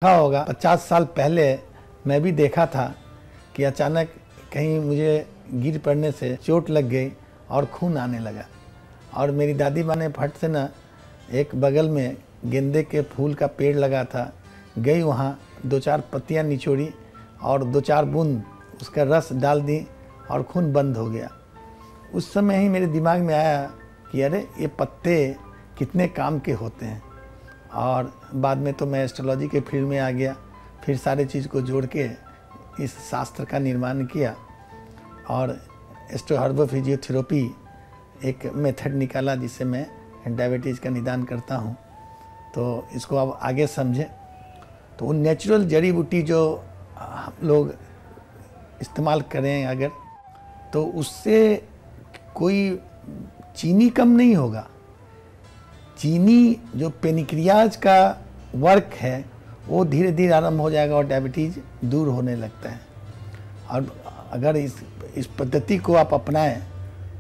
देखा होगा 50 साल पहले मैं भी देखा था कि अचानक कहीं मुझे गिर पड़ने से चोट लग गई और खून आने लगा, और मेरी दादी माँ ने फट से ना एक बगल में गेंदे के फूल का पेड़ लगा था, गई वहाँ 2-4 पत्तियाँ निचोड़ी और 2-4 बूंद उसका रस डाल दी और खून बंद हो गया। उस समय ही मेरे दिमाग में आया कि अरे ये पत्ते कितने काम के होते हैं। और बाद में तो मैं एस्ट्रोलॉजी के फील्ड में आ गया, फिर सारे चीज़ को जोड़ के इस शास्त्र का निर्माण किया और एस्ट्रो हर्बल फिजियोथेरेपी एक मेथड निकाला जिससे मैं डायबिटीज़ का निदान करता हूँ। तो इसको अब आगे समझें तो वो नेचुरल जड़ी बूटी जो हम लोग इस्तेमाल करें अगर, तो उससे कोई चीनी कम नहीं होगा। चीनी जो पेनिक्रियाज का वर्क है वो धीरे धीरे आरंभ हो जाएगा और डायबिटीज़ दूर होने लगता है। और अगर इस पद्धति को आप अपनाएं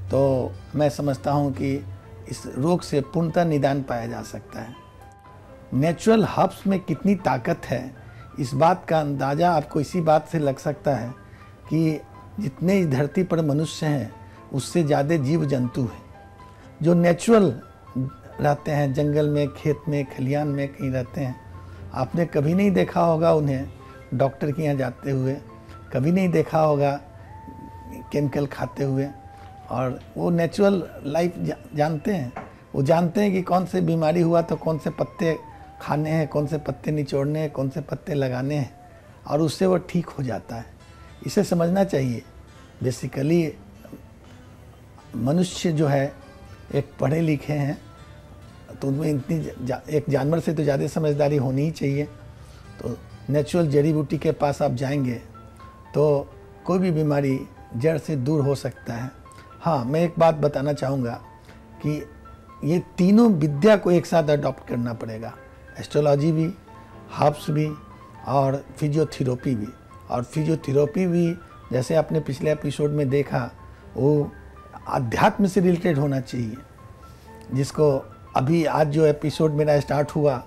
तो मैं समझता हूं कि इस रोग से पूर्णतः निदान पाया जा सकता है। नेचुरल हर्ब्स में कितनी ताकत है इस बात का अंदाज़ा आपको इसी बात से लग सकता है कि जितने इस धरती पर मनुष्य हैं उससे ज़्यादा जीव जंतु हैं जो नेचुरल रहते हैं, जंगल में, खेत में, खलिहान में कहीं रहते हैं। आपने कभी नहीं देखा होगा उन्हें डॉक्टर के यहाँ जाते हुए, कभी नहीं देखा होगा केमिकल खाते हुए, और वो नेचुरल लाइफ जानते हैं। वो जानते हैं कि कौन से बीमारी हुआ तो कौन से पत्ते खाने हैं, कौन से पत्ते निचोड़ने हैं, कौन से पत्ते लगाने हैं, और उससे वो ठीक हो जाता है। इसे समझना चाहिए। बेसिकली मनुष्य जो है एक पढ़े लिखे हैं तो उनमें इतनी एक जानवर से तो ज़्यादा समझदारी होनी ही चाहिए। तो नेचुरल जड़ी बूटी के पास आप जाएंगे तो कोई भी बीमारी जड़ से दूर हो सकता है। हाँ, मैं एक बात बताना चाहूँगा कि ये तीनों विद्या को एक साथ अडॉप्ट करना पड़ेगा, एस्ट्रोलॉजी भी, हर्ब्स भी और फिजियोथेरेपी भी। और फिजियोथेरेपी भी जैसे आपने पिछले एपिसोड में देखा वो अध्यात्म से रिलेटेड होना चाहिए, जिसको अभी आज जो एपिसोड मेरा स्टार्ट हुआ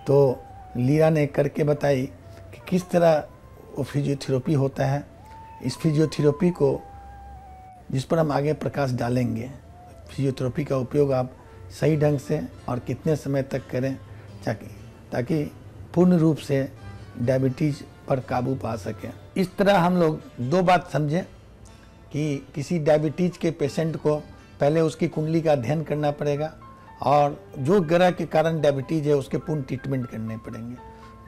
तो लीरा ने करके बताई कि किस तरह वो फिजियोथेरेपी होता है। इस फिजियोथेरेपी को जिस पर हम आगे प्रकाश डालेंगे, फिजियोथेरेपी का उपयोग आप सही ढंग से और कितने समय तक करें ताकि पूर्ण रूप से डायबिटीज़ पर काबू पा सकें। इस तरह हम लोग दो बात समझें कि किसी डायबिटीज़ के पेशेंट को पहले उसकी कुंडली का अध्ययन करना पड़ेगा और जो ग्रह के कारण डायबिटीज़ है उसके पूर्ण ट्रीटमेंट करने पड़ेंगे।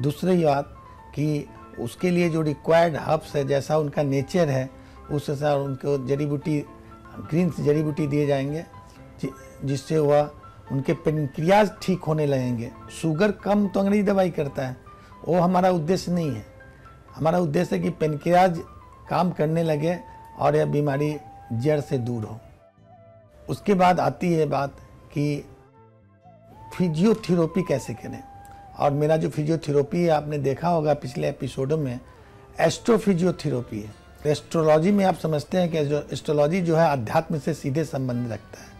दूसरी बात कि उसके लिए जो रिक्वायर्ड हर्ब्स है, जैसा उनका नेचर है उस हिसाब उनको जड़ी बूटी, ग्रीन्स जड़ी बूटी दिए जाएंगे जिससे वह उनके पेनक्रियाज ठीक होने लगेंगे। शुगर कम तो अंग्रेजी दवाई करता है, वो हमारा उद्देश्य नहीं है। हमारा उद्देश्य है कि पेनक्रियाज काम करने लगे और यह बीमारी जड़ से दूर हो। उसके बाद आती है बात कि फिजियोथेरेपी कैसे करें। और मेरा जो फिजियोथेरेपी है आपने देखा होगा पिछले एपिसोडों में एस्ट्रोफिजियोथेरेपी है। एस्ट्रोलॉजी में आप समझते हैं कि एस्ट्रोलॉजी जो है अध्यात्म से सीधे संबंध रखता है।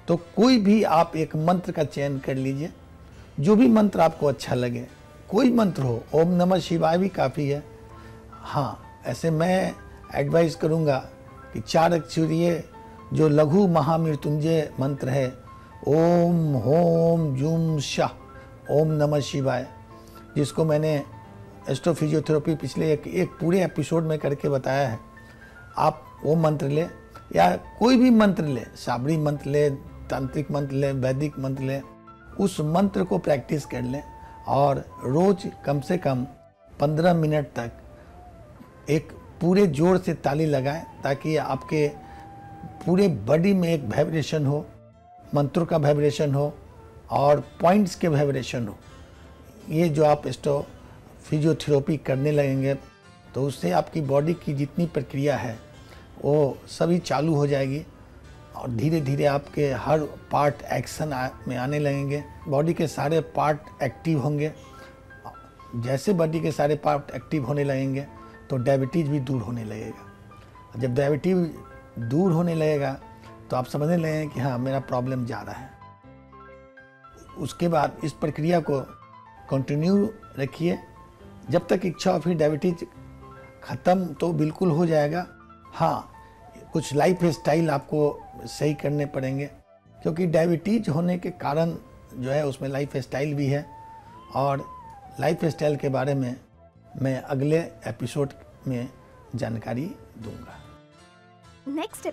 तो कोई भी आप एक मंत्र का चयन कर लीजिए, जो भी मंत्र आपको अच्छा लगे, कोई मंत्र हो, ओम नमः शिवाय भी काफ़ी है। हाँ, ऐसे मैं एडवाइस करूँगा कि 4 अक्षरीय जो लघु महामृत्युंजय मंत्र है, ओम होम जुम शाह ओम नमः शिवाय, जिसको मैंने एस्ट्रोफिजियोथेरेपी पिछले एक पूरे एपिसोड में करके बताया है। आप वो मंत्र ले या कोई भी मंत्र ले, साबरी मंत्र ले, तांत्रिक मंत्र ले, वैदिक मंत्र ले, उस मंत्र को प्रैक्टिस कर लें और रोज़ कम से कम 15 मिनट तक एक पूरे जोर से ताली लगाएं ताकि आपके पूरे बॉडी में एक वाइब्रेशन हो, मंत्रों का वाइब्रेशन हो और पॉइंट्स के वाइब्रेशन हो। ये जो आप फिजियोथेरेपी करने लगेंगे तो उससे आपकी बॉडी की जितनी प्रक्रिया है वो सभी चालू हो जाएगी और धीरे धीरे आपके हर पार्ट एक्शन में आने लगेंगे। बॉडी के सारे पार्ट एक्टिव होंगे। जैसे बॉडी के सारे पार्ट एक्टिव होने लगेंगे तो डायबिटीज़ भी दूर होने लगेगा। जब डायबिटीज़ दूर होने लगेगा तो आप समझने लगेंगे कि हाँ, मेरा प्रॉब्लम जा रहा है। उसके बाद इस प्रक्रिया को कंटिन्यू रखिए जब तक इच्छा और फिर डायबिटीज ख़त्म तो बिल्कुल हो जाएगा। हाँ, कुछ लाइफ स्टाइल आपको सही करने पड़ेंगे, क्योंकि डायबिटीज होने के कारण जो है उसमें लाइफ स्टाइल भी है, और लाइफ स्टाइल के बारे में मैं अगले एपिसोड में जानकारी दूंगा। नेक्स्ट